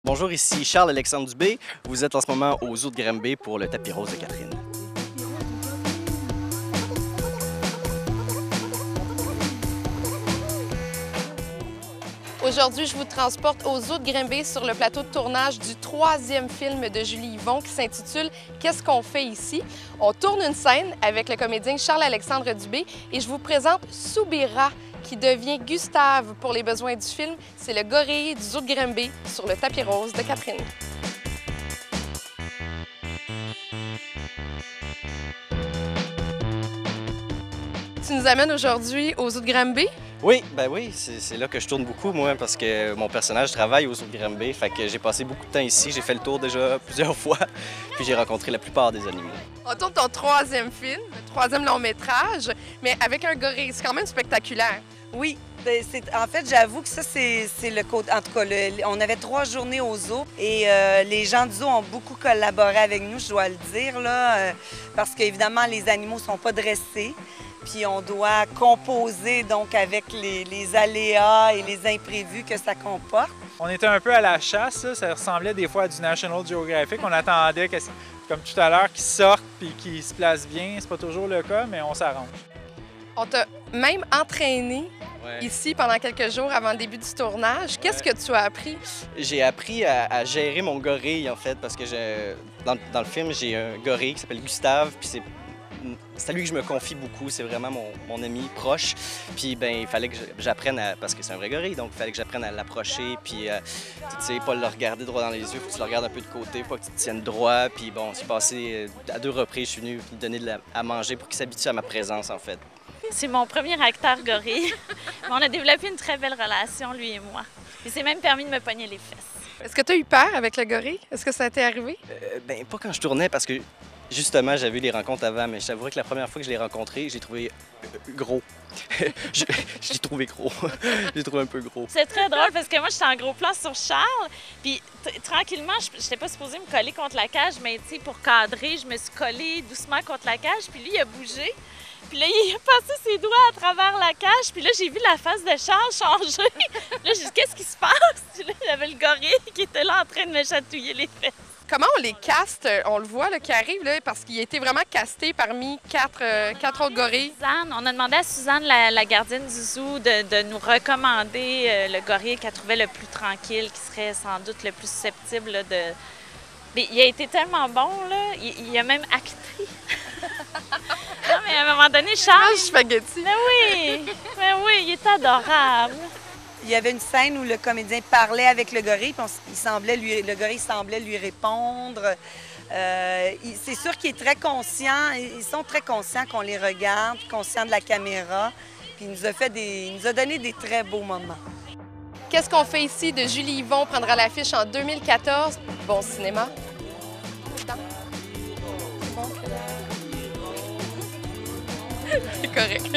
Bonjour, ici Charles-Alexandre Dubé. Vous êtes en ce moment au Zoo de Granby pour le tapis rose de Catherine. Aujourd'hui, je vous transporte au Zoo de Granby sur le plateau de tournage du 3e film de Julie Yvon qui s'intitule « Qu'est-ce qu'on fait ici ?» On tourne une scène avec le comédien Charles-Alexandre Dubé et je vous présente Soubira qui devient Gustave pour les besoins du film. C'est le gorille du Zoo de Granby sur le tapis rose de Catherine. Tu nous amènes aujourd'hui au Zoo de Granby? Oui, c'est là que je tourne beaucoup, moi, parce que mon personnage travaille au Zoo de Granby. Fait que j'ai passé beaucoup de temps ici. J'ai fait le tour déjà plusieurs fois, puis j'ai rencontré la plupart des animaux. On tourne ton 3e film, le 3e long métrage, mais avec un gorille. C'est quand même spectaculaire. Oui, en fait, j'avoue que ça, c'est le côté. En tout cas, on avait 3 journées au zoo et les gens du zoo ont beaucoup collaboré avec nous, je dois le dire, là, parce qu'évidemment, les animaux ne sont pas dressés. Puis on doit composer donc avec les aléas et les imprévus que ça comporte. On était un peu à la chasse, là. Ça ressemblait des fois à du National Geographic. On attendait, comme tout à l'heure, qu'ils sortent puis qu'ils se placent bien. C'est pas toujours le cas, mais on s'arrange. On t'a même entraîné ici pendant quelques jours avant le début du tournage. Qu'est-ce que tu as appris? J'ai appris à gérer mon gorille, en fait, parce que dans le film, j'ai un gorille qui s'appelle Gustave, puis c'est à lui que je me confie beaucoup, c'est vraiment mon ami proche. Puis ben il fallait que j'apprenne parce que c'est un vrai gorille, donc il fallait que j'apprenne à l'approcher, puis tu sais, pas le regarder droit dans les yeux, faut que tu le regardes un peu de côté, pas que tu te tiennes droit. Puis bon, j'ai passé à 2 reprises, je suis venu lui donner à manger pour qu'il s'habitue à ma présence, en fait. C'est mon premier acteur gorille. On a développé une très belle relation, lui et moi. Il s'est même permis de me pogner les fesses. Est-ce que tu as eu peur avec le gorille? Est-ce que ça t'est arrivé? Ben pas quand je tournais, parce que justement, j'avais eu des rencontres avant, mais je t'avouerais que la première fois que je l'ai rencontré, j'ai trouvé gros. je l'ai trouvé gros. J'ai trouvé un peu gros. C'est très drôle parce que moi, j'étais en gros plan sur Charles, puis tranquillement, je n'étais pas supposée me coller contre la cage, mais tu sais, pour cadrer, je me suis collée doucement contre la cage, puis lui, il a bougé. Puis là, il a passé ses doigts à travers la cage, puis là, j'ai vu la face de Charles changer. Là, j'ai dit, qu'est-ce qui se passe? Puis là, j'avais le gorille qui était là en train de me chatouiller les fesses. Comment on les caste? On le voit là, qui arrive, là, parce qu'il a été vraiment casté parmi 4 autres gorilles. Suzanne, on a demandé à Suzanne, la gardienne du zoo, de nous recommander le gorille qu'elle trouvait le plus tranquille, qui serait sans doute le plus susceptible là, de... Mais il a été tellement bon, là. Il a même acté. Non, mais à un moment donné, Charles... Spaghetti. Mais oui, il est adorable. Il y avait une scène où le comédien parlait avec le gorille, puis le gorille semblait lui répondre. C'est sûr qu'il est très conscient, ils sont très conscients qu'on les regarde, conscients de la caméra. Puis il nous a donné des très beaux moments. Qu'est-ce qu'on fait ici de Julie Yvon prendra l'affiche en 2014. Bon cinéma. C'est correct.